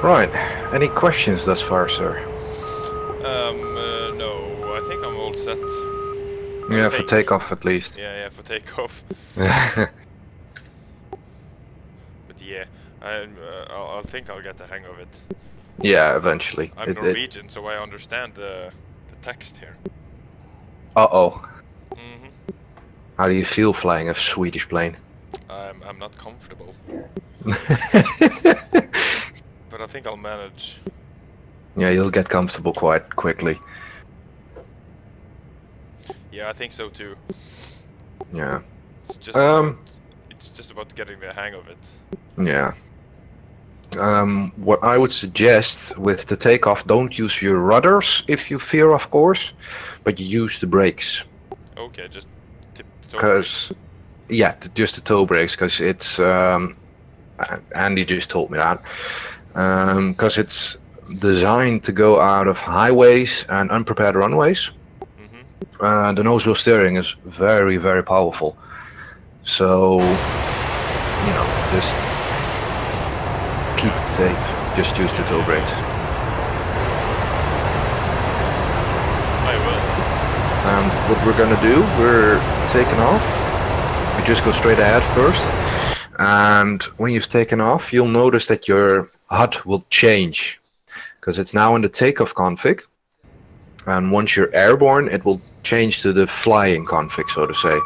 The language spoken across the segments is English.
Right. Any questions thus far, sir? No, I think I'm all set. Yeah, for takeoff at least. Yeah, for takeoff. But yeah, I think I'll get the hang of it. Yeah, eventually. I'm Norwegian, so I understand the text here. Uh-oh. Mhm. How do you feel flying a Swedish plane? I'm not comfortable, but I think I'll manage. Yeah, you'll get comfortable quite quickly. Yeah, I think so too. Yeah. It's just about getting the hang of it. Yeah. What I would suggest with the takeoff, don't use your rudders if you fear, of course, but you use the brakes. Okay, just tip the toe Because, yeah, just the toe brakes, because it's, Andy just told me that, because it's designed to go out of highways and unprepared runways. Mm-hmm. The nose wheel steering is very, very powerful. So, just keep it safe. Just use the toe brakes. I will. And what we're gonna do, we're taking off. We just go straight ahead first. And when you've taken off, you'll notice that your HUD will change, because it's now in the takeoff config. And once you're airborne, it will change to the flying config, so to say.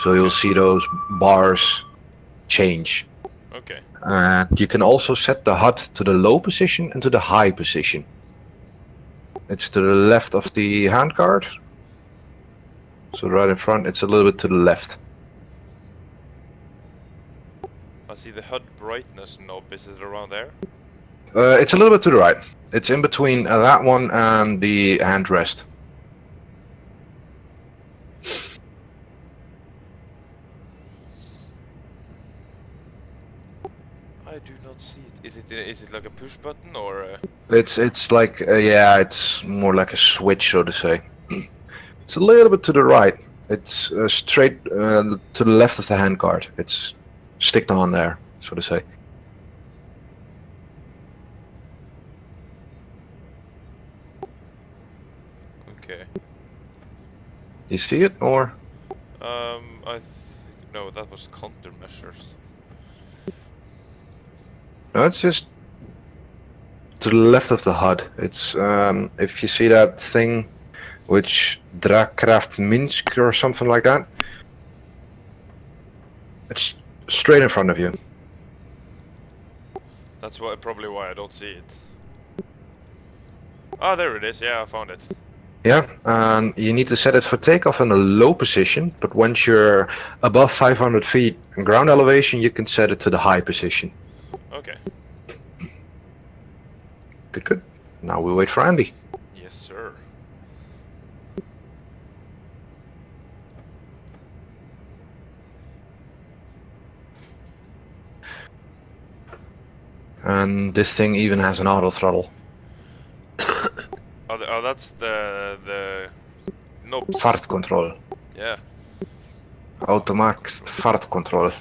So you'll see those bars change. Okay. You can also set the HUD to the low position and to the high position. It's to the left of the handguard. So right in front, it's a little bit to the left. I see the HUD brightness knob. Is it around there? It's a little bit to the right. It's in between that one and the handrest. I do not see it. Is it like a push button or? It's like yeah, it's more like a switch, so to say. It's a little bit to the right. It's straight to the left of the handguard. It's sticked on there, so to say. Okay. You see it, or? No, that was countermeasures. No, it's just to the left of the HUD. It's if you see that thing, which Drakraft Minsk or something like that. It's straight in front of you. That's probably why I don't see it. Ah, there it is. Yeah, I found it. Yeah, and you need to set it for takeoff in a low position, but once you're above 500 feet in ground elevation, you can set it to the high position. Okay. Good, good. Now we wait for Andy. Yes, sir. And this thing even has an auto throttle. Oh, that's the knobs. Vaartcontrole. Yeah. Automatisch vaartcontrole.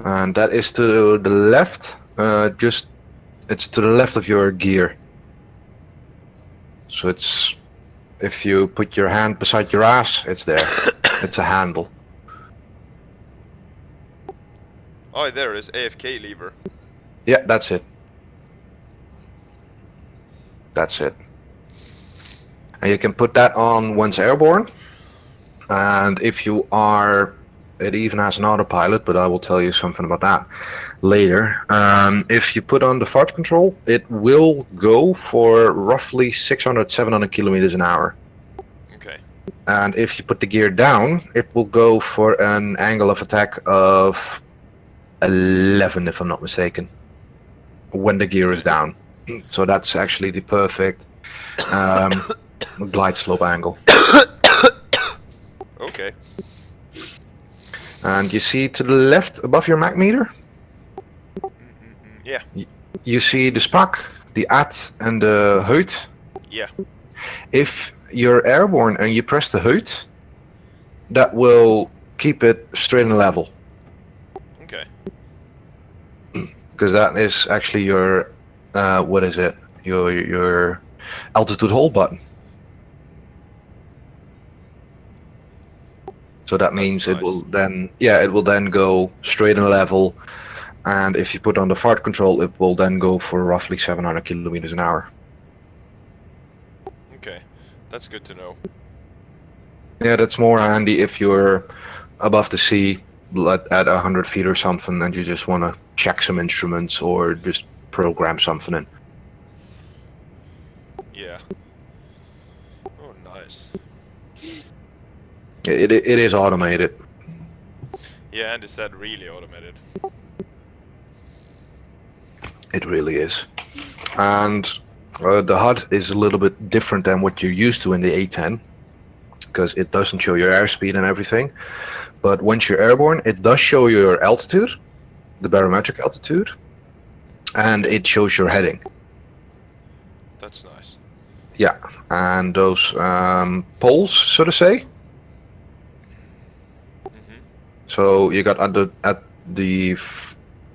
And that is to the left. It's to the left of your gear. So it's, if you put your hand beside your ass, it's there. It's a handle. Oh, there it is. AFK lever. Yeah, that's it. That's it. And you can put that on once airborne. And if you are, it even has an autopilot, but I will tell you something about that later. If you put on the fart control, it will go for roughly 600, 700 kilometers an hour. Okay. And if you put the gear down, it will go for an angle of attack of 11, if I'm not mistaken, when the gear is down. So that's actually the perfect glide slope angle. Okay. And you see to the left above your Mach meter? Yeah. You see the spak, the at, and the huid? Yeah. If you're airborne and you press the huid, that will keep it straight and level. Okay. because that is actually your what is it? Your altitude hold button. So that means it nice. will then, yeah, it will then go straight and level. And if you put on the fart control, it will then go for roughly 700 kilometers an hour. Okay, that's good to know. Yeah, that's more handy if you're above the sea at 100 feet or something, and you just want to check some instruments or just program something in. Yeah. Oh, nice. It is automated. Yeah, and is that really automated? It really is. And the HUD is a little bit different than what you're used to in the A10, because it doesn't show your airspeed and everything. But once you're airborne, it does show your altitude, the barometric altitude, and it shows your heading. That's nice. Yeah, and those poles, so to say. So you got at the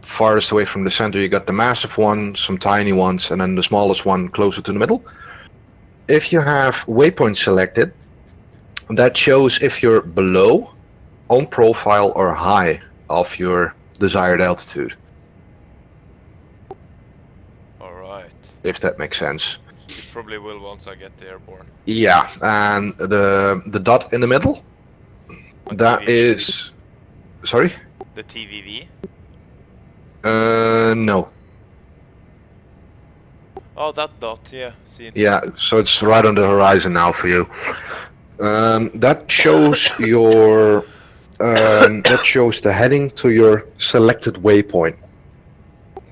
farthest away from the center, you got the massive one, some tiny ones, and then the smallest one closer to the middle. If you have waypoint selected, that shows if you're below, on profile, or high of your desired altitude. Alright. If that makes sense. It probably will once I get airborne. Yeah, and the dot in the middle, that TVV? is... Sorry? The TVV? No. Oh, that dot, yeah. See it. Yeah, so it's right on the horizon now for you. That shows your... that shows the heading to your selected waypoint.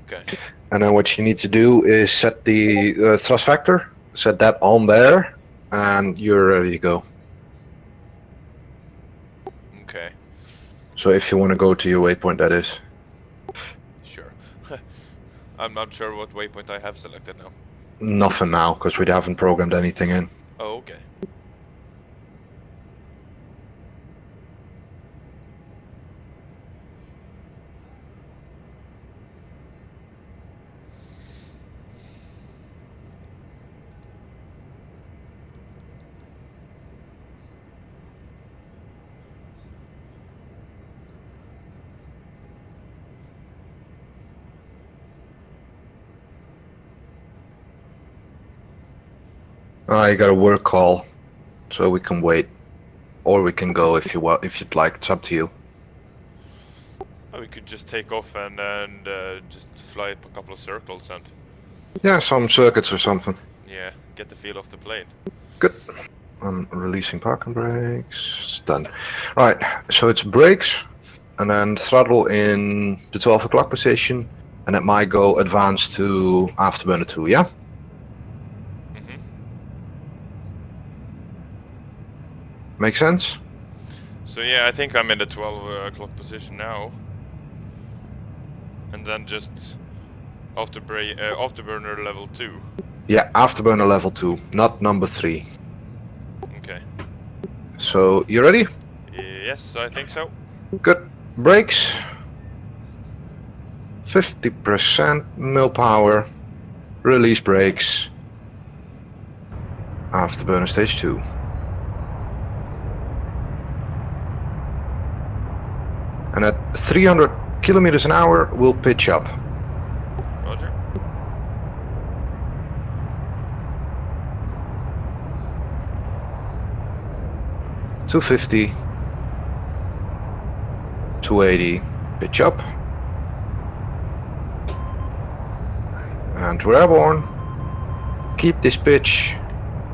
Okay. And then what you need to do is set the thrust factor, set that on there, and you're ready to go. Okay. So if you want to go to your waypoint, that is. Sure. I'm not sure what waypoint I have selected now. Nothing now, because we haven't programmed anything in. Oh, okay. I got a work call, so we can wait, or we can go if you want, if you'd like. It's up to you. Oh, we could just take off and just fly up a couple of circles and Yeah, some circuits or something. yeah, get the feel of the plane. Good. I'm releasing parking brakes. It's done. Right, so it's brakes, and then throttle in the 12 o'clock position, and it might go advanced to afterburner 2, yeah? Make sense? So yeah, I think I'm in the 12 o'clock position now. And then just afterburner level 2. Yeah, afterburner level 2, not number 3. Okay. So, you ready? Yes, I think so. Good. Brakes. 50% mil power. Release brakes. Afterburner stage 2. And at 300 kilometers an hour, we'll pitch up. Roger. $250, $280, pitch up. And we're airborne. Keep this pitch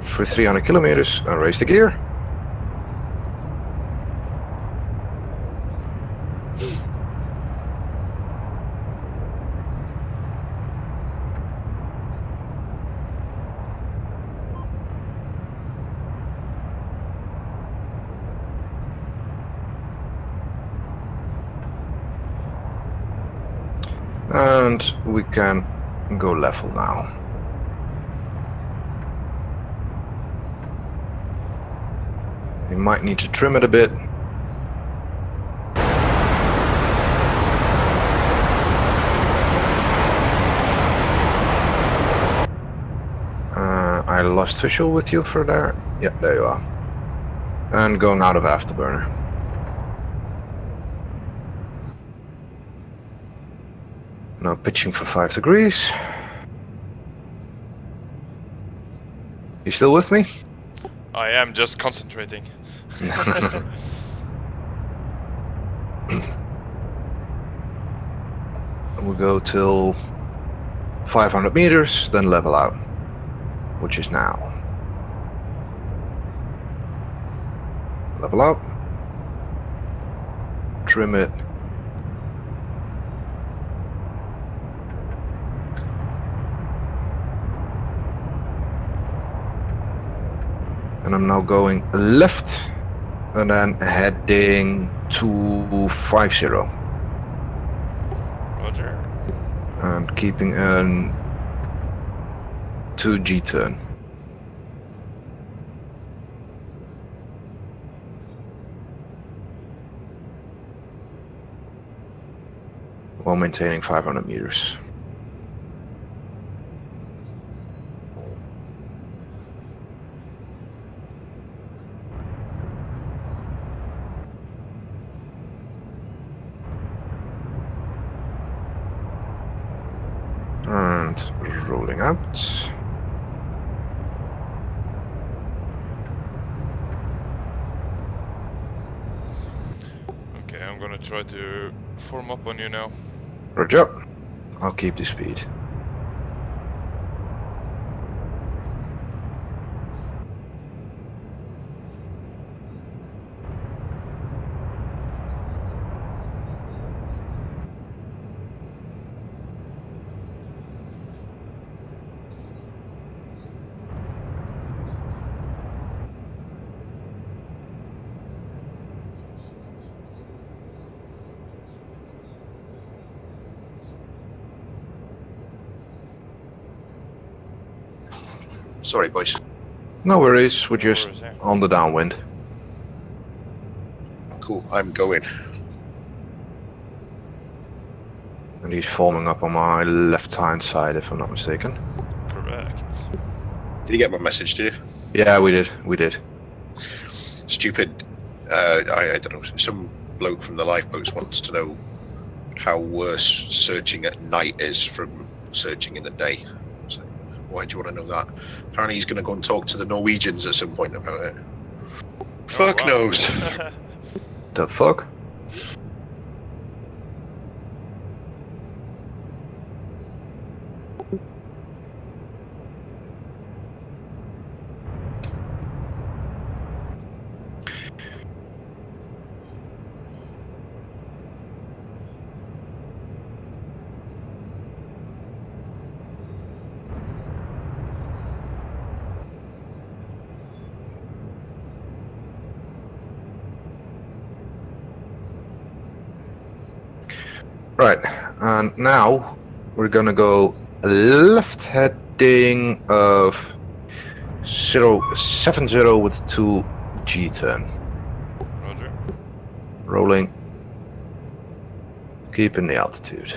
for 300 kilometers and raise the gear. And we can go level now. You might need to trim it a bit. lost visual with you for there? Yeah, there you are. And going out of afterburner. Now pitching for 5 degrees. You still with me? I am just concentrating. We'll go till 500 meters, then level out, which is now. Level up. Trim it. And I'm now going left and then heading to 50. Roger. And keeping an 2G turn. While maintaining 500 meters. And rolling out. Okay, I'm gonna try to form up on you now. Roger. I'll keep the speed. Sorry, boys. No worries, we're just worries, yeah. on the downwind. Cool, I'm going. And he's forming up on my left-hand side, if I'm not mistaken. Correct. Did you get my message, did you? Yeah, we did. Stupid, I don't know, some bloke from the lifeboats wants to know how worse searching at night is from searching in the day. So, why do you want to know that? Apparently he's going to go and talk to the Norwegians at some point about it. Fuck wow. knows. The fuck? Right, and now we're gonna go left heading of 070 with 2G turn. Roger. Rolling. Keeping the altitude.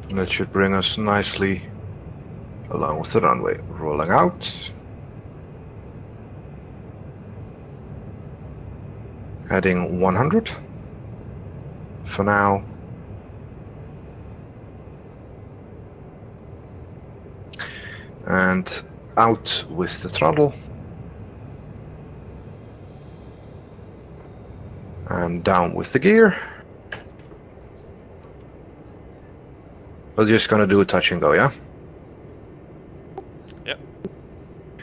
That should bring us nicely along with the runway. Rolling out. Heading 100 for now. And out with the throttle. And down with the gear. We're just gonna do a touch and go, yeah? Yep.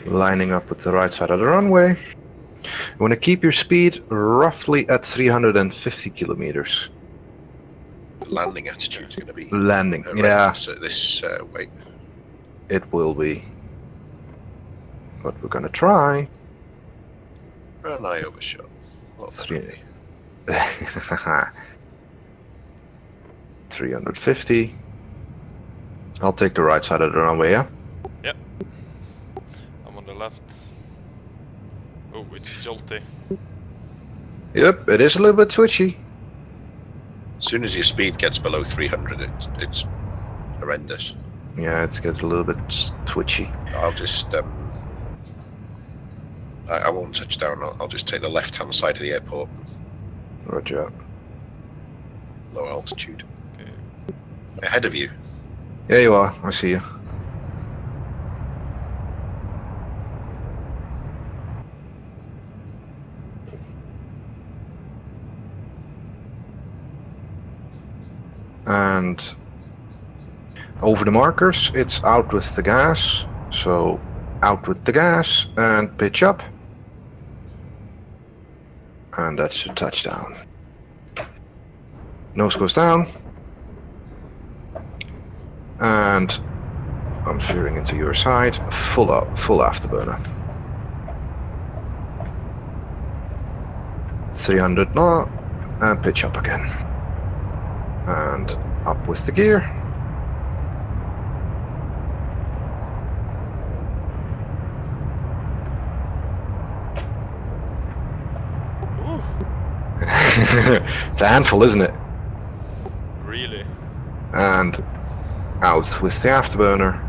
Lining up with the right side of the runway. You want to keep your speed roughly at 350 kilometers. The landing attitude's going to be Landing, horrendous at this weight. It will be. But we're gonna try. And I overshot. Well, 350. I'll take the right side of the runway, yeah? Yep. I'm on the left. Oh, it's jolty. Yep, it is a little bit twitchy. as soon as your speed gets below 300, it's horrendous. Yeah, it's getting a little bit twitchy. I'll just I won't touch down. I'll just take the left-hand side of the airport. Roger. Low altitude. Okay. Ahead of you. Yeah, you are. I see you. And over the markers, it's out with the gas. So out with the gas and pitch up. And that's your touchdown. Nose goes down. And I'm veering into your side. Full afterburner. 300 knot. And pitch up again. And up with the gear. Ooh, It's a handful, isn't it? really? And out with the afterburner.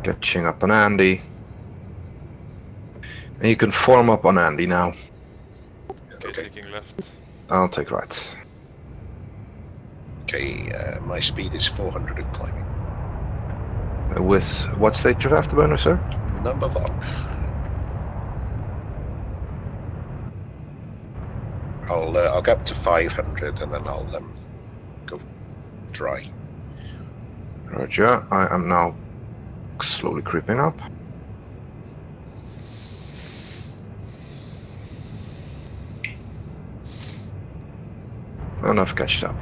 Catching up on Andy. And you can form up on Andy now. Okay, taking left. I'll take right. Okay, my speed is 400 and climbing. With what stage of afterburner, sir? Number 1. I'll get up to 500 and then I'll go dry. Roger. I am now slowly creeping up. And I've catched up.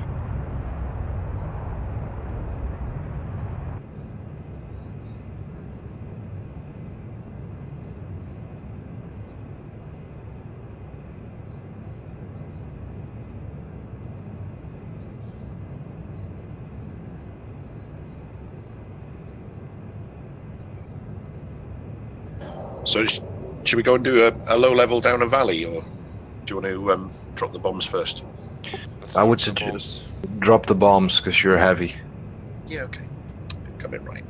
So should we go and do a low level down a valley, or do you want to drop the bombs first? Let's I would drop the suggest drop the bombs because you're heavy. Yeah, okay. Come in right.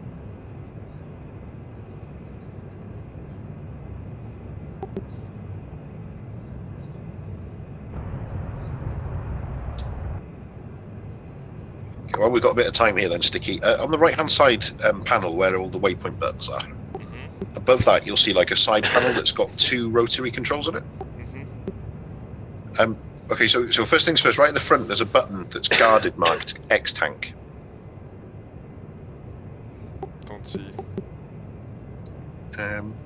Okay, well, we've got a bit of time here then, Sticky. On the right-hand side panel where all the waypoint buttons are, Mhm. above that you'll see like a side panel that's got 2 rotary controls on it. Mhm. Okay, so first things first, right at the front there's a button that's guarded marked X-Tank. Don't see.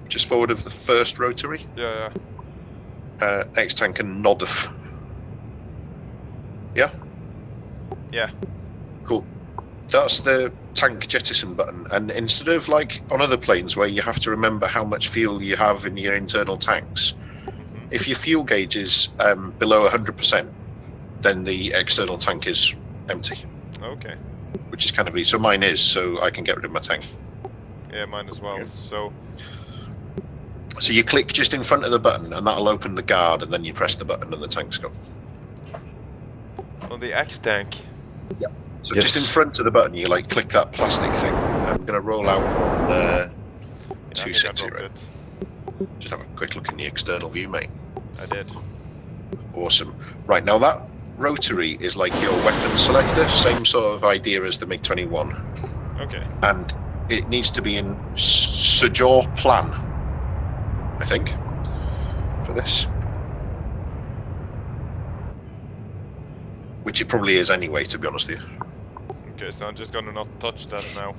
Just forward of the first rotary, Yeah, X-Tank and NODF. Yeah? yeah. Cool. That's the tank jettison button, and instead of like on other planes where you have to remember how much fuel you have in your internal tanks, Mhm. if your fuel gauge is below 100%, then the external tank is empty, Okay. which is kind of easy. So mine is, so I can get rid of my tank. Yeah, mine as well. Yeah. So So you click just in front of the button, and that'll open the guard, and then you press the button, and the tank's gone. on the X tank. So Yes. just in front of the button, you like click that plastic thing. I'm going to roll out on Yeah, I think I 260. dropped it. Just have a quick look in the external view, mate. I did. Awesome. Right, now that rotary is like your weapon selector, same sort of idea as the MiG-21, Okay. and it needs to be in Sajor plan, I think, for this. Which it probably is anyway, to be honest with you. Okay, so I'm just gonna not touch that now.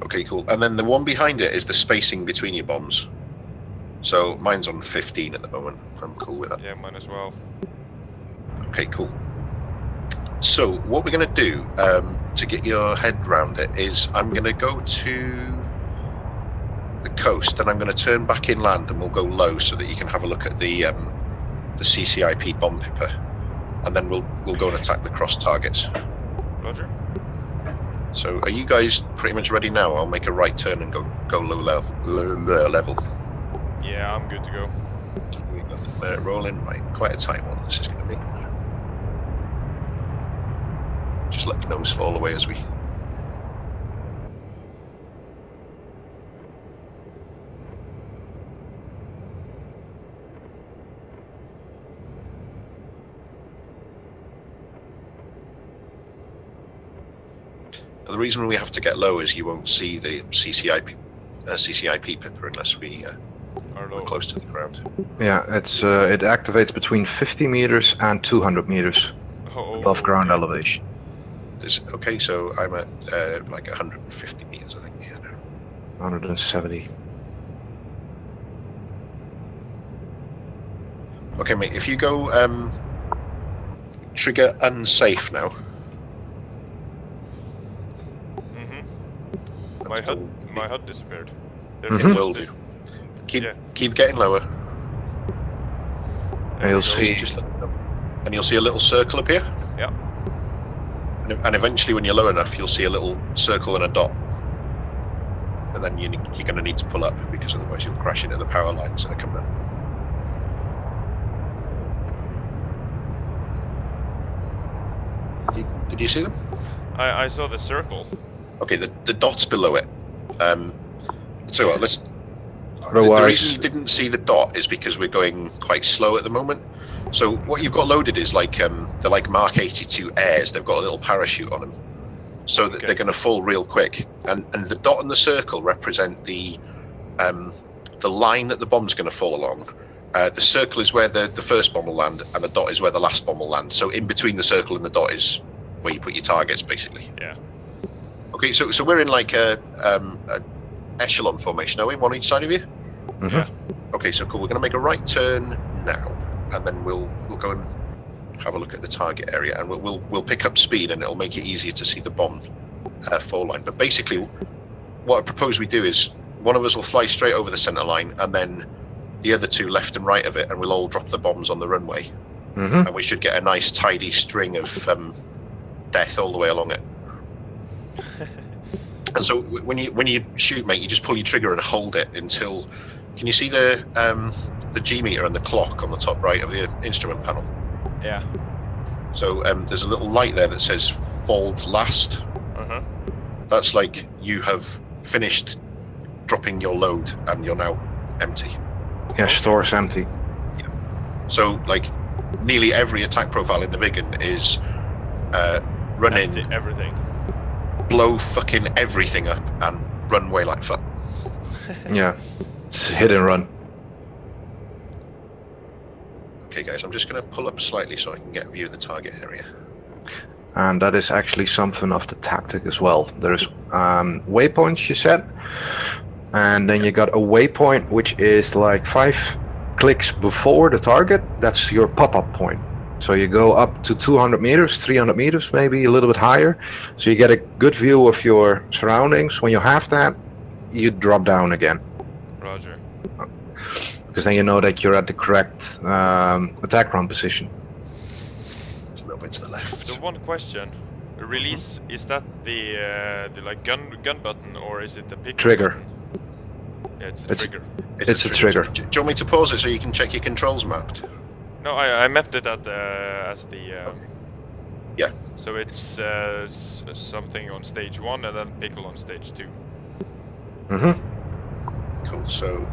Okay, cool. And then the one behind it is the spacing between your bombs. So mine's on 15 at the moment. I'm cool with that. Yeah, mine as well. Okay, cool. So what we're going to do to get your head round it is I'm going to go to the coast, then I'm going to turn back inland and we'll go low so that you can have a look at the CCIP bomb pipper, and then we'll go and attack the cross targets. Roger. So are you guys pretty much ready now? I'll make a right turn and go low level. Yeah, I'm good to go. We got rolling, right? Quite a tight one. This is going to be. Just let the nose fall away as we. The reason we have to get low is you won't see the CCIP pipper unless we're close to the ground. Yeah, it activates between 50 meters and 200 meters above ground elevation. Okay, so I'm at like 150 meters, I think. Yeah, now. 170. Okay, mate. If you go trigger unsafe now. My HUD disappeared. It will do. Keep getting lower. And you'll see. And you'll see a little circle appear. Yeah. And eventually, when you're low enough, you'll see a little circle and a dot. And then you're going to need to pull up because otherwise you'll crash into the power lines that are coming up. Did you see them? I saw the circle. Okay, the dot's below it. So let's. Otherwise, the reason you didn't see the dot is because we're going quite slow at the moment. So what you've got loaded is like they're like Mark 82 Airs. They've got a little parachute on them, so that they're going to fall real quick. And the dot and the circle represent the line that the bomb's going to fall along. The circle is where the first bomb will land, and the dot is where the last bomb will land. So in between the circle and the dot is where you put your targets, basically. Yeah. Okay, so we're in like a echelon formation, are we? One each side of you? Mm-hmm. Yeah. Okay, so cool. We're going to make a right turn now, and then we'll go and have a look at the target area, and we'll pick up speed, and it'll make it easier to see the bomb fall line. But basically, what I propose we do is one of us will fly straight over the center line, and then the other two left and right of it, and we'll all drop the bombs on the runway, and we should get a nice tidy string of death all the way along it. And so when you shoot, mate, you just pull your trigger and hold it until. Can you see the G meter and the clock on the top right of the instrument panel? Yeah. So there's a little light there that says "Fold last." That's like you have finished dropping your load and you're now empty. Yeah, store's empty. Yeah. So like nearly every attack profile in the Viggen is running everything. Blow fucking everything up and run away like fuck. Yeah, it's hit and run. Okay, guys, I'm just going to pull up slightly so I can get a view of the target area. And that is actually something of the tactic as well. There's waypoints you set, and then you got a waypoint which is like 5 clicks before the target. That's your pop-up point. So you go up to 200 meters, 300 meters, maybe a little bit higher. So you get a good view of your surroundings. When you have that, you drop down again. Roger. Because then you know that you're at the correct attack run position. It's a little bit to the left. So one question: release, is that the like gun button, or is it the pick Trigger. button? Yeah, it's a trigger. It's a trigger. Do you want me to pause it so you can check your controls mapped? No, I mapped it at as the. Yeah. So it's something on stage 1 and then pickle on stage 2. Cool. So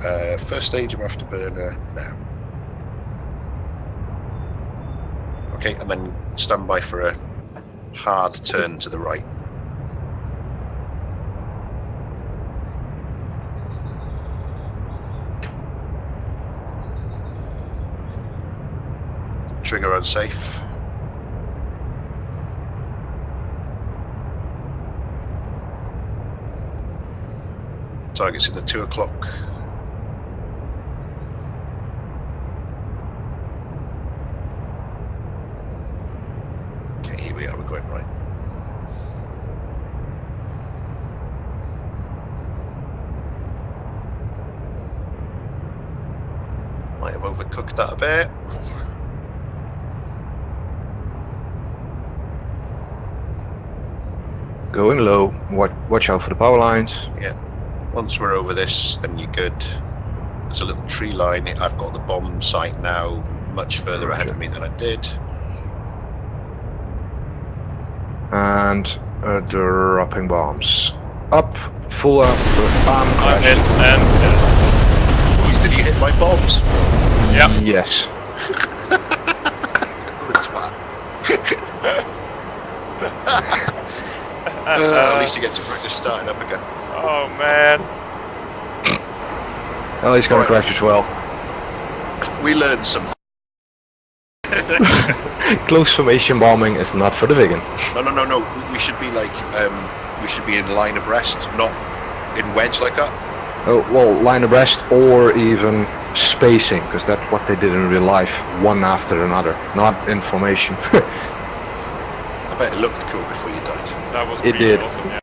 first stage of afterburner now. Okay, and then stand by for a hard turn to the right. Trigger unsafe. Target's in the 2 o'clock. Okay, here we are, we're going right. Might have overcooked that a bit. Going low. Watch out for the power lines. Once we're over this, then you're good. There's a little tree line. I've got the bomb site now much further ahead of me than I did. And dropping bombs. Up, full up, bomb I'm crash. hit and Ooh, did you hit my bombs? yeah. Yes. That's bad. At least you get to practice starting up again. Oh man. Well, he's gonna Alright. crash as well. We learned something. Close formation bombing is not for the Viggen. No. We should be like, we should be in line abreast, not in wedge like that. Oh, well, line abreast or even spacing, because that's what they did in real life, one after another, not in formation. I bet it looked cool before you died. That was It really did. awesome, yeah.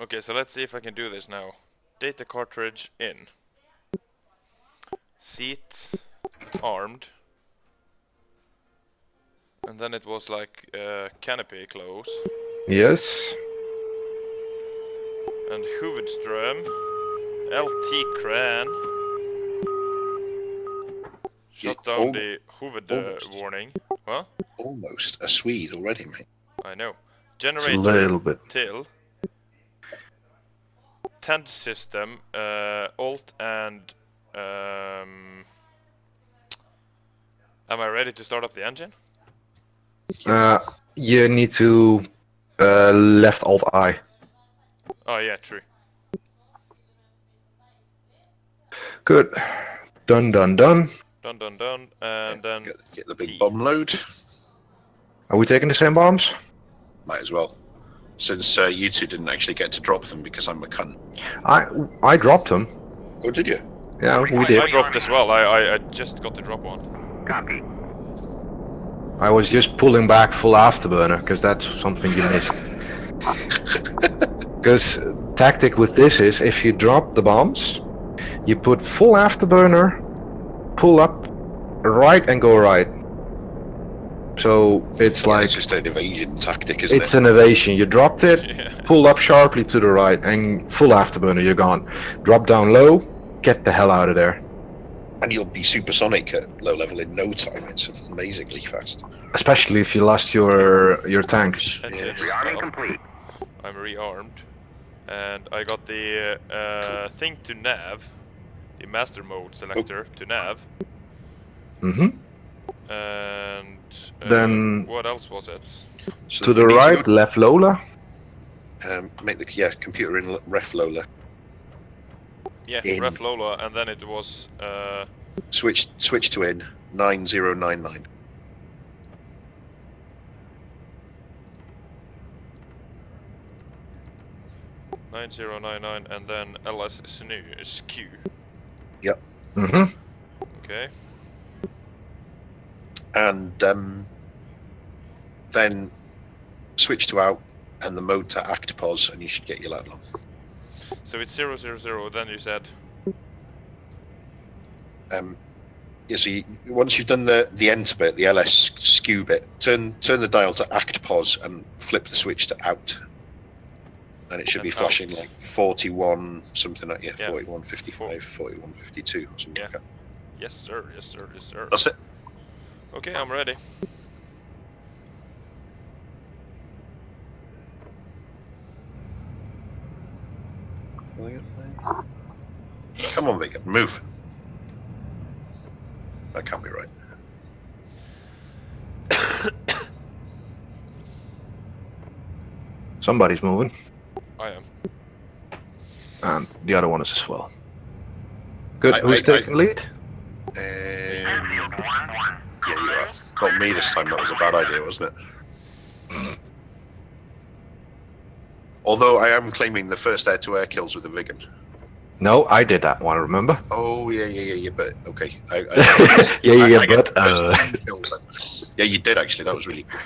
Okay, so let's see if I can do this now. Data cartridge in. Seat armed. And then it was like canopy close. Yes. And Huvudström. LT Kran. Shut Yeah, down the Huvud almost. warning. Huh? Almost a Swede already, mate. I know. It's a Generator little bit. till. Tent system, alt and am I ready to start up the engine? You need to left alt I. Oh yeah, true. Good. Done. Done, and then Get the big T. bomb load. Are we taking the same bombs? Might as well. Since you two didn't actually get to drop them because I'm a cunt. I dropped them. Oh, did you? Yeah, we I did. dropped as well. I just got to drop one. Copy. I was just pulling back full afterburner because that's something you missed. Because tactic with this is if you drop the bombs, you put full afterburner, pull up, right and go right. So it's Yeah, like it's just an evasion tactic, isn't it's it? an evasion. You dropped it, Yeah. pull up sharply to the right, and full afterburner, you're gone. Drop down low, get the hell out of there. And you'll be supersonic at low level in no time. It's amazingly fast. Especially if you lost your tank. Engine Yeah. is Rearming up. complete. I'm rearmed. And I got the thing to nav. The master mode selector to nav. Mm-hmm. And Then- what else was it? So To you the need right, go, left Lola. make the computer in ref Lola. Yeah, In. ref Lola, and then it was Switch to in 9099. .9099 and then ls SKU. Mm-hmm. Okay. And then switch to out and the mode to act pause, and you should get your lat long. So it's 000, then you said Yeah, so once you've done the enter bit, the ls skew bit, turn the dial to act pause and flip the switch to out. And it should be And flashing out. like 41 something at you, Yeah. 4155, 4152, something Yeah. like that. yes sir, yes sir, yes sir. That's it. Okay, I'm ready. Come on, Viggen, move. That can't be right. Somebody's moving, I am. and the other one is as well. Good. I- Who's I- taking lead? Yeah, you are. Not me this time. That was a bad idea, wasn't it? Although I am claiming the first air-to-air kills with the Viggen. No, I did that one. Remember? Oh yeah. But okay. Yeah, I get but the first kills then. Yeah, you did actually. That was really cool.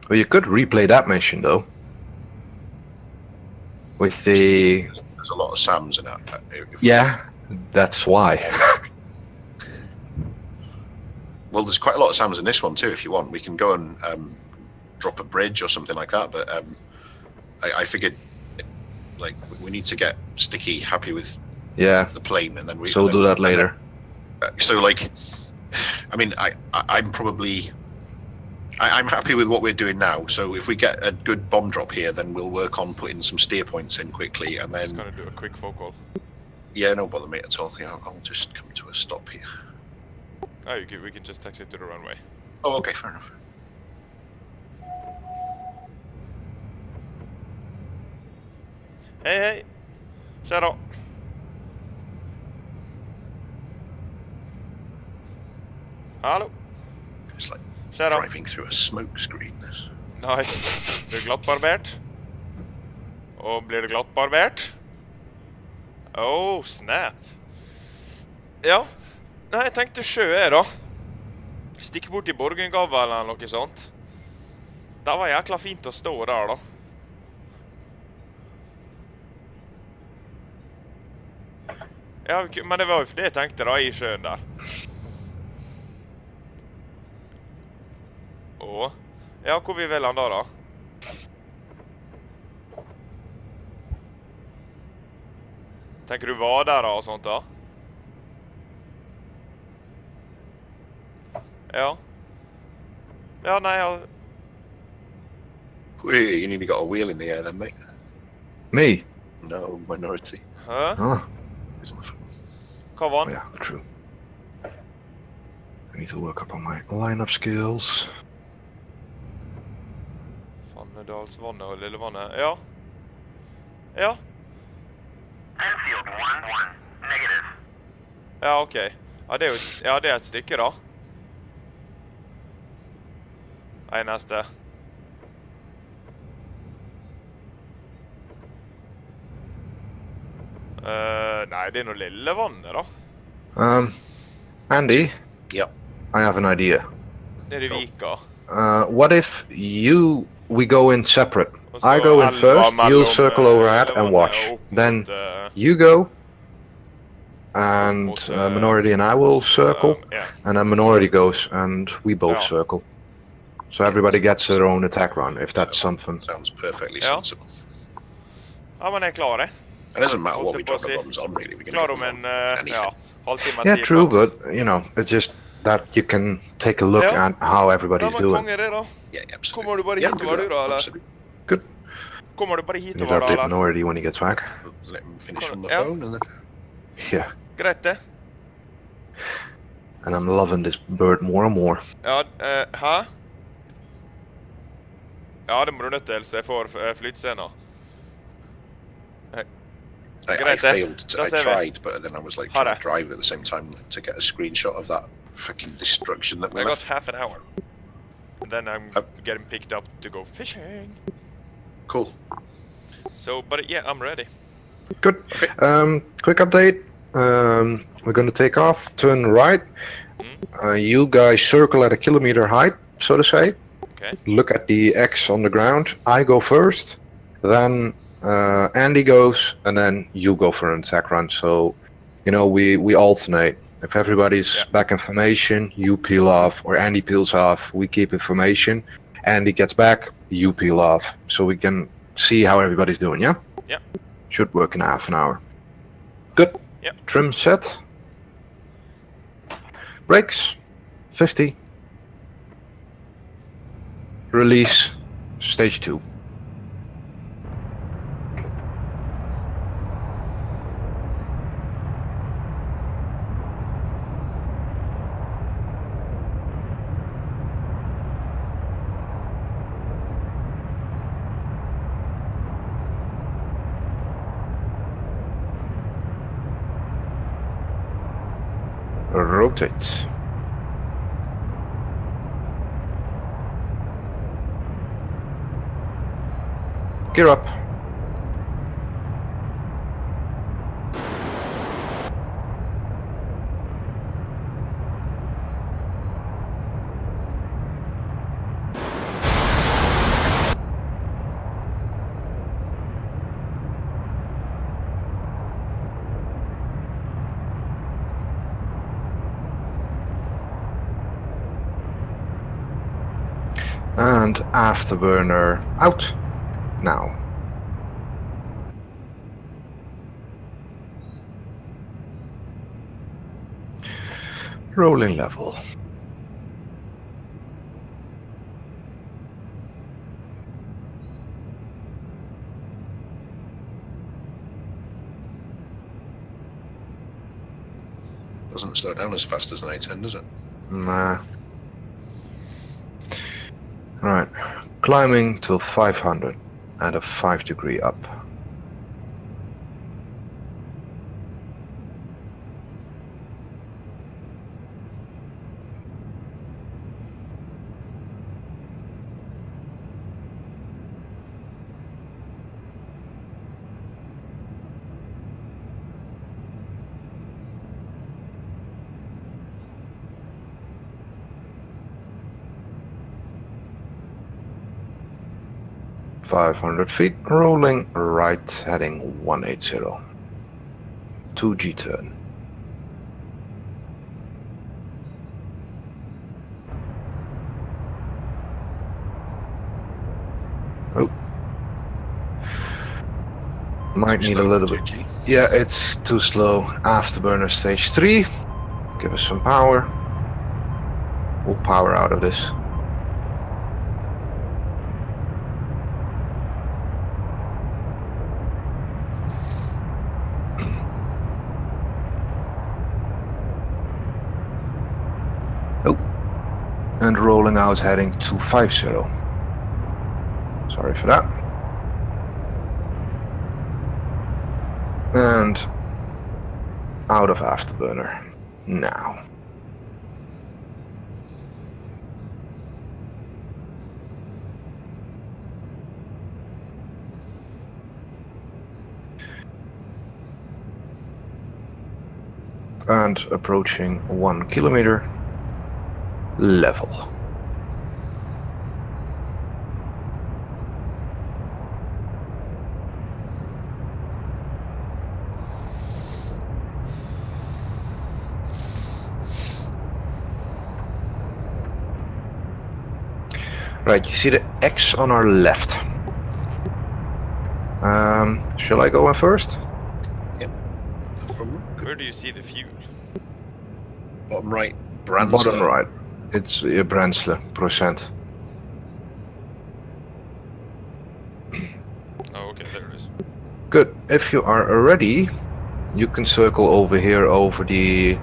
Well, you could replay that mission though. With the There's a lot of Sams in it. yeah, that's why. Well, there's quite a lot of Sams in this one too. If you want, we can go and drop a bridge or something like that. But I figured, like, we need to get Sticky happy with Yeah. the plane, and then we. So we'll do that later. So, like, I mean, I'm happy with what we're doing now. So if we get a good bomb drop here, then we'll work on putting some steer points in quickly, and Just then. gonna do a quick focal. Yeah, no bother me at all. Yeah, I'll just come to a stop here. Oh, we can just taxi to the runway. Oh, okay, fair enough. Hej! Tja då! Hallå! It's like Tja då! driving through a smoke screen. This. Nice. Blir det glattbarbert? Och blir det glattbarbert? Oh, snap. Ja. Nei, jeg tenkte sjø er da. Stikke bort i Borgengava eller noe sånt. Det var jækla fint å stå der da. Ja, men det var jo det jeg tenkte da, i sjøen der. Åh. Ja, hvor vi vil han da? Tenker du vadere og sånt da? Ja. Ja, nei, ja. Wait, you nearly got a wheel in the air then, mate. Me? No, minority. Hæ? Oh, He's on the phone. Hva var han? yeah, true. I need to work up on my lineup skills. Fannedalsvannet og Lillevannet. Ja. Ja. Enfield 1-1. Negative. Ja, ok. Ja, det er jo ja, det er et stykke da. Nei, neste. Nei, det er noe Lillevannet da. Andy, Yeah. I have an idea. Det er i Vika. What if we go in separate? Og så I go in elva first, mellom, you'll circle overhead and Lillevannet watch. opp mot, Then you go, and mot, Minority and I will circle, ja. and then Minority goes, and we both Ja. circle. So everybody gets their own attack run, if that's something. Sounds perfectly Yeah. sensible. Ja, men jeg er klar, It doesn't matter what we Holdt på å drop the si. bombs on, really. We can Klar drop om them en, on anything. ja, halvtime Yeah, tid true, maks. but you know, it's just that you can take a look Yeah. at how Ja, everybody's men doing. konge det da. Yeah, absolutely. Kommer du bare Yeah, hitover do du that, da, eller? absolutely. Kommer du bare You need hitover to da, update eller? Minority when he gets back. Let him finish on the Yeah. phone, and then. Yeah, Greit det. and I'm loving this bird more and more. Ja, hæ? Ja, det må du nødt til, så jeg får flytscener. I Great, failed. da I ser vi. tried, but then I was like Ha trying det. to drive at the same time to get a screenshot of that fucking destruction that we I got left. half an hour. And then I'm Oh. getting picked up to go fishing. Cool. So, but yeah, I'm ready. Good. Quick update. We're gonna take off, turn right. You guys circle at a kilometer height, so to say. Okay. Look at the X on the ground. I go first, then Andy goes, and then you go for an attack run. So, you know, we alternate. If everybody's Yeah. back in formation, you peel off, or Andy peels off. We keep information. Andy gets back, you peel off, so we can see how everybody's doing. Yeah. Yeah. Should work in half an hour. Good. Yeah. Trim set. Brakes. 50. Release. Stage 2. Rotate. Gear up. And afterburner out. Now. Rolling level. Doesn't slow down as fast as an A10, does it? Nah. Alright. Climbing till 500 at a 5-degree up. .500 feet, rolling right, heading 180. 2G turn. Oh. Might need a little bit. Yeah, it's too slow. Afterburner stage 3. Give us some power. We'll power out of this. And rolling out, heading 250. Sorry for that. And out of afterburner now. And approaching 1 kilometer. Level. Right, you see the X on our left. Shall I go in first? Yep. No problem. Where do you see the fuel? Bottom right, brand. Bottom right. It's bränsle %. Oh, okay, there it is. Good. If you are ready, you can circle over here over the...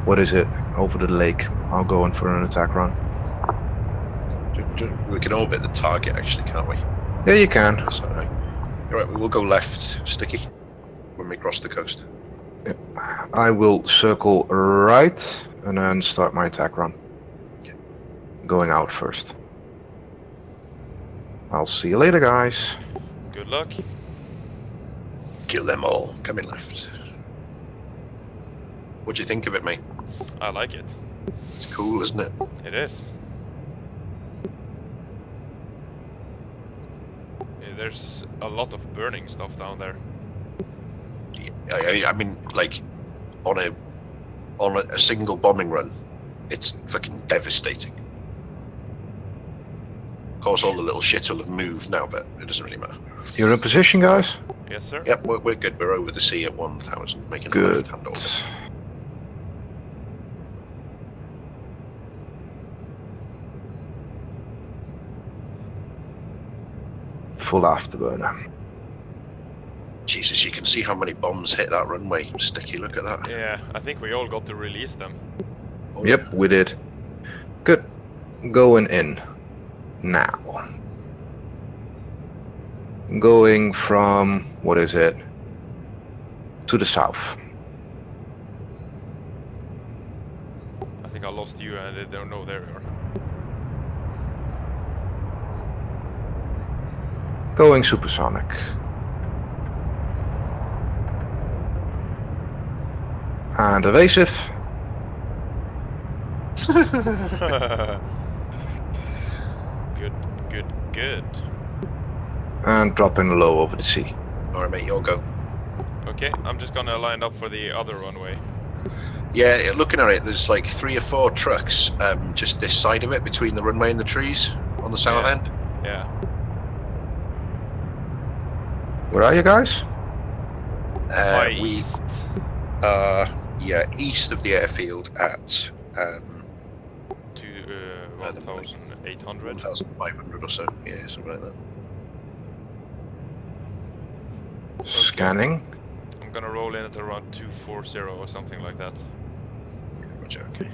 What is it? Over the lake. I'll go in for an attack run. We can orbit the target, actually, can't we? Yeah, you can. That's all right. All right, we'll go left, Sticky, when we cross the coast. I will circle right and then start my attack run. Okay. Going out first. I'll see you later, guys. Good luck. Kill them all. Coming left. What do you think of it, mate? I like it. It's cool, isn't it? It is. Yeah, there's a lot of burning stuff down there. I mean, like, on a single bombing run, it's fucking devastating. Of course, all the little shit will have moved now, but it doesn't really matter. You're in position, guys? Yes, sir. Yep, we're good. We're over the sea at 1,000, making a Good. left-hand orbit. Full afterburner. Jesus, you can see how many bombs hit that runway. Sticky, look at that. Yeah, I think we all got to release them. Oh, Yep, we did. Good. Going in. Now. Going from, what is it? To the south. I think I lost you and they don't know there we are. Going supersonic. And evasive. Good, good, good. And dropping low over the sea. All right, mate, you'll go. Okay, I'm just gonna line up for the other runway. Yeah, looking at it, there's like 3 or 4 trucks just this side of it, between the runway and the trees, On the south Yeah. end? Yeah. Where are you guys? High We east. are, east of the airfield at To 1,800. 1,500 or so. Yeah, something like that. Scanning. I'm gonna roll in at around 240 or something like that. Roger, okay.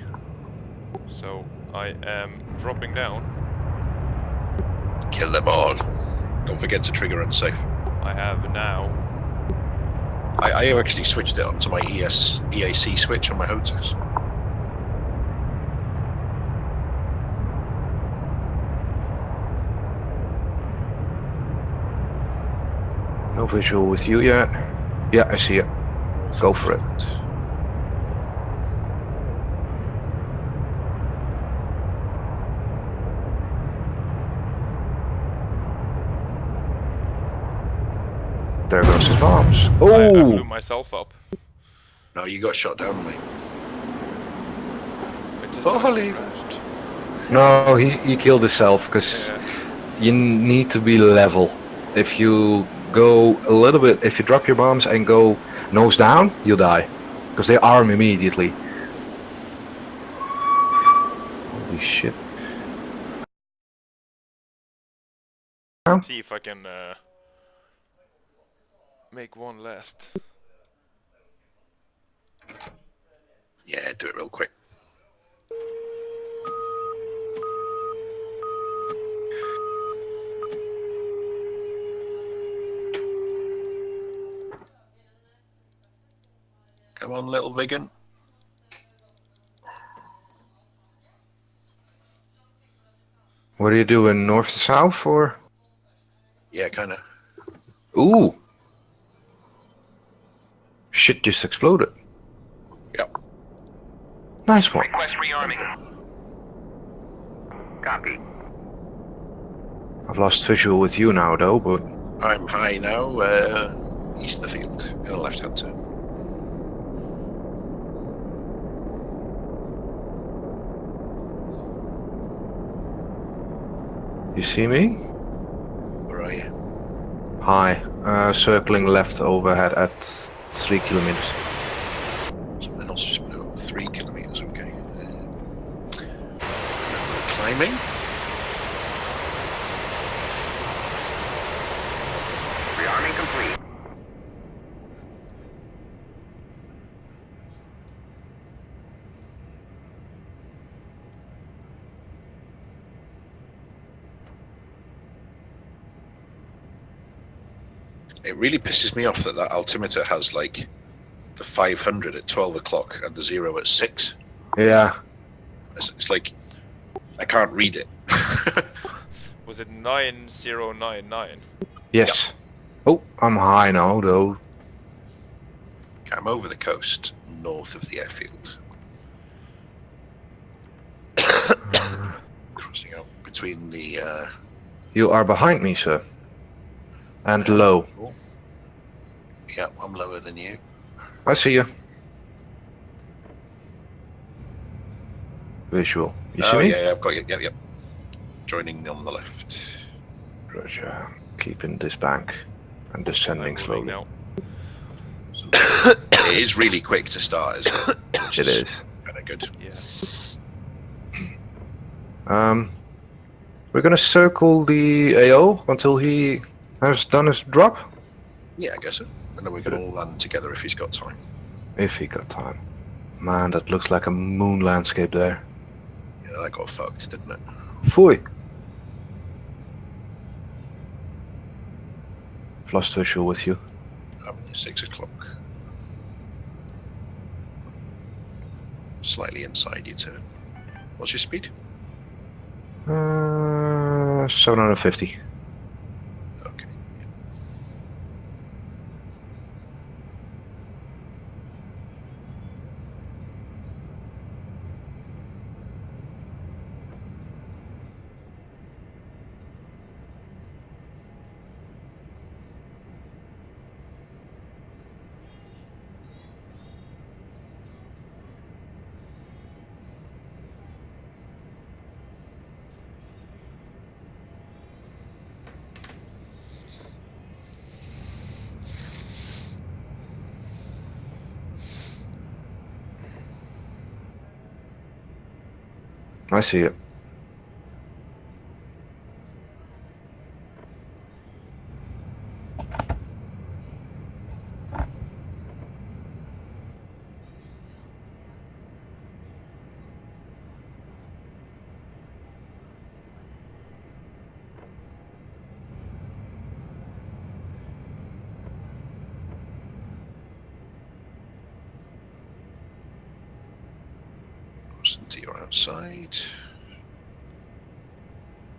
So I am dropping down. Kill them all. Don't forget to trigger unsafe. I have now. I actually switched it onto my EAC switch on my HOTAS. No visual with you yet. Yeah, I see it. Go for it. There goes his bombs. I blew Oh! myself up. No, you got shot down, mate. It just Holy- crashed. No, he killed himself because Yeah. you need to be level. If you go a little bit, if you drop your bombs and go nose down, you'll die. Because they arm immediately. Holy shit. See if I can make one last. Yeah, do it real quick. Come on, little Viggen. What are you doing, north to south or? Yeah, kind of. Ooh! Shit just exploded. Yep. Nice one. Request rearming. Copy. I've lost visual with you now though, but I'm high now, east of the field, in a left-hand turn. you see me? Where are you? Hi. Circling left overhead at 3 kilometers. Something else just blew up 3 kilometers, okay. Climbing. Rearming complete. It really pisses me off that that altimeter has like the 500 at 12 o'clock and the 0 at 6. Yeah. It's like I can't read it. Was it 9099? Yes. Oh, I'm high now though. I'm over the coast, north of the airfield. Crossing out between the You are behind me, sir. And low. yeah, I'm lower than you. I see you. Visual. You see Oh me? yeah, I've got you. Yep. Joining on the left. Roger. Keeping this bank and descending I'm moving slowly. now. It is really quick to start, isn't it? Which It is. kind of good. Yeah. We're gonna circle the AO until he has done his drop. Yeah, I guess so. And then we can all land together if he's got time. If he got time. Man, that looks like a moon landscape there. Yeah, that got fucked, didn't it? Foy. Lost visual with you. 6 o'clock. Slightly inside your turn. What's your speed? 750. Okay. I see it. Until you're outside.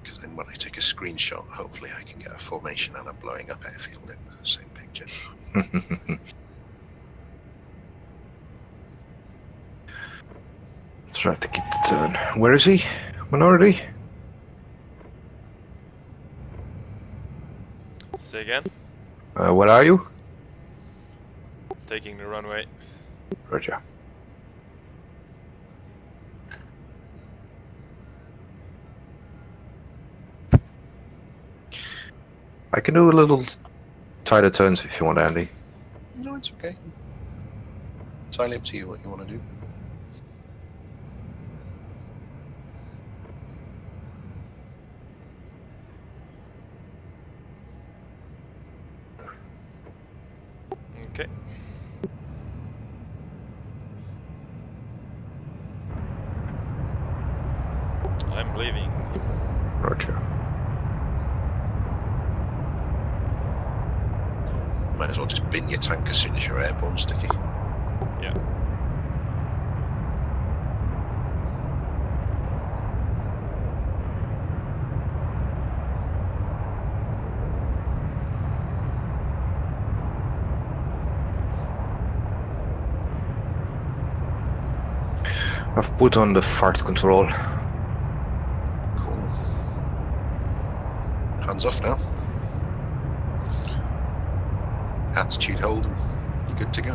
Because then when I take a screenshot, hopefully I can get a formation and a blowing up airfield in the same picture. Try to keep the turn. Where is he? Minority? Say again. Where are you? Taking the runway. Roger. I can do a little tighter turns if you want, Andy. No, it's okay. Entirely up to you what you want to do. Okay. I'm leaving. Roger. Might as well just bin your tank as soon as you're airborne, Sticky. Yeah. I've put on the fart control. Cool. Hands off now. Attitude hold and you're good to go.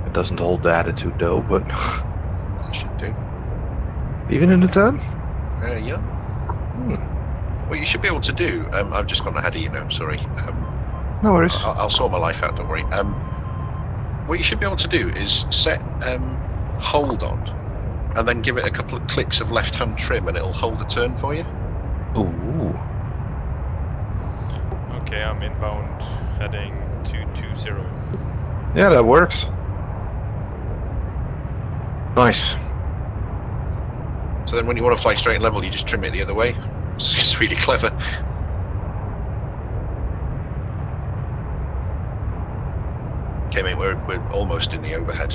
It doesn't hold the attitude though, but You should do. even in the turn? Yeah. What you should be able to do, I've just gone ahead of you now, sorry. No worries. I'll sort my life out, don't worry. What you should be able to do is set hold on and then give it a couple of clicks of left hand trim and it'll hold a turn for you. Ooh. Okay, I'm inbound, heading 220. Yeah, that works. Nice. So then when you want to fly straight and level, you just trim it the other way. It's really clever. Okay, mate, we're almost in the overhead.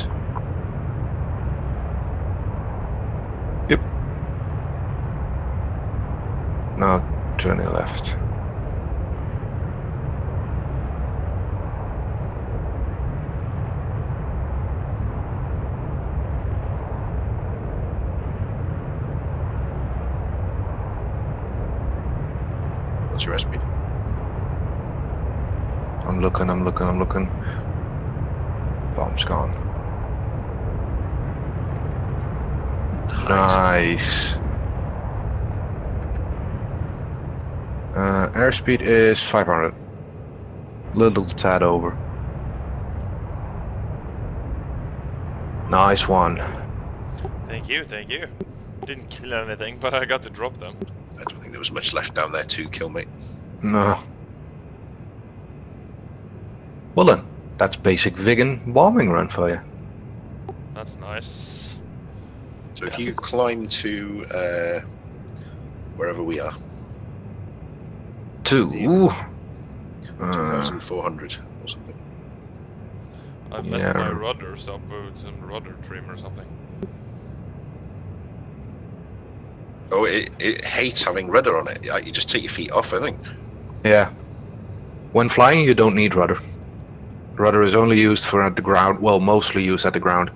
Yep. Now turning left. What's your airspeed? I'm looking. Bomb's gone. Nice. Airspeed is 500. Little tad over. Nice one. Thank you, thank you. Didn't kill anything, but I got to drop them. I don't think there was much left down there to kill, mate. No. Well then, that's basic Viggen bombing run for you. That's nice. So if you climb to wherever we are, 2. Yeah. Ooh. 2,400 or something. I messed Yeah. my rudders up with some rudder trim or something. Oh, it hates having rudder on it. You just take your feet off, I think. Yeah. When flying, you don't need rudder. Rudder is only used for at the ground. Well, mostly used at the ground.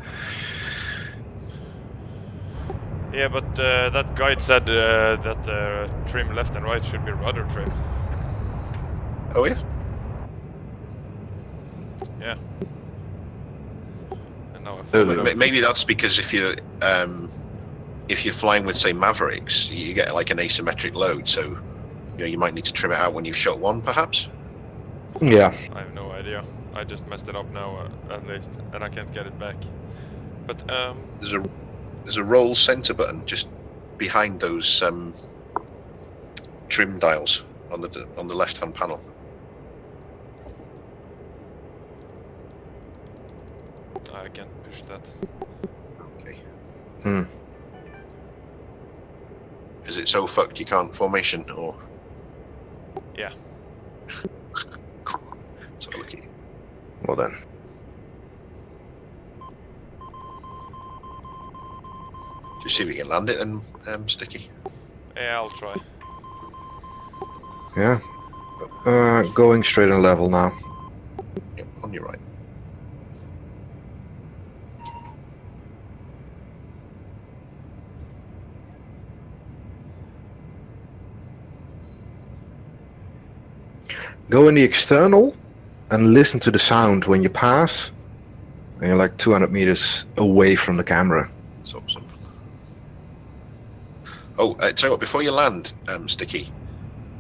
Yeah, but that guide said that trim left and right should be rudder trim. Oh yeah. Yeah. And now I followed up. Maybe that's because if you're flying with, say, Mavericks, you get like an asymmetric load. So You know, you might need to trim it out when you've shot one, perhaps. Yeah. I have no idea. I just messed it up now, at least, and I can't get it back. But There's a roll center button just behind those trim dials on the left-hand panel. I can't push that. Okay. Hmm. Is it so fucked you can't formation or? Yeah. So look at you. Well then. Just see if you can land it then, Sticky. Yeah, I'll try. Yeah. Going straight on level now. Yep, on your right. Go in the external and listen to the sound when you pass. And you're like 200 meters away from the camera. That's awesome. Oh, tell you what, before you land, Sticky,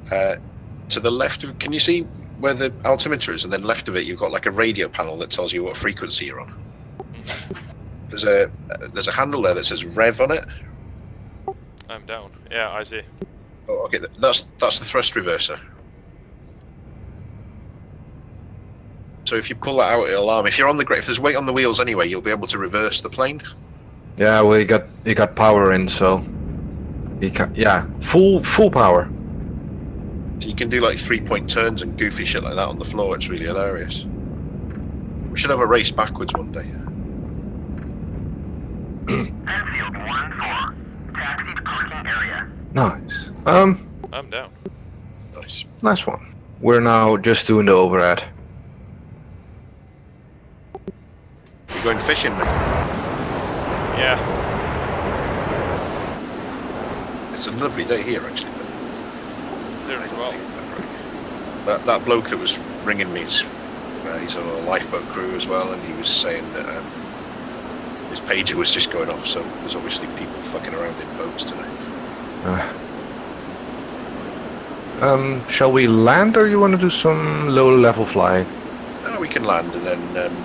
to the left of, can you see where the altimeter is? And then left of it, you've got like a radio panel that tells you what frequency you're on. There's a handle there that says rev on it. I'm down. Yeah, I see. Oh, okay, that's the thrust reverser. So if you pull that out, it'll alarm. If you're on the if there's weight on the wheels anyway, you'll be able to reverse the plane. Yeah, well, you got power in, so you can, yeah, full power. So you can do like 3-point turns and goofy shit like that on the floor. It's really hilarious. We should have a race backwards one day. Enfield 1-4. Taxi to parking area. Nice. I'm down. Nice. Nice one. We're now just doing the overhead. You're going fishing, mate. Yeah. It's a lovely day here, actually. It's there as well. That bloke that was ringing me, he's on a lifeboat crew as well, and he was saying that his pager was just going off, so there's obviously people fucking around in boats tonight. Shall we land, or you want to do some low-level flying? We can land, and then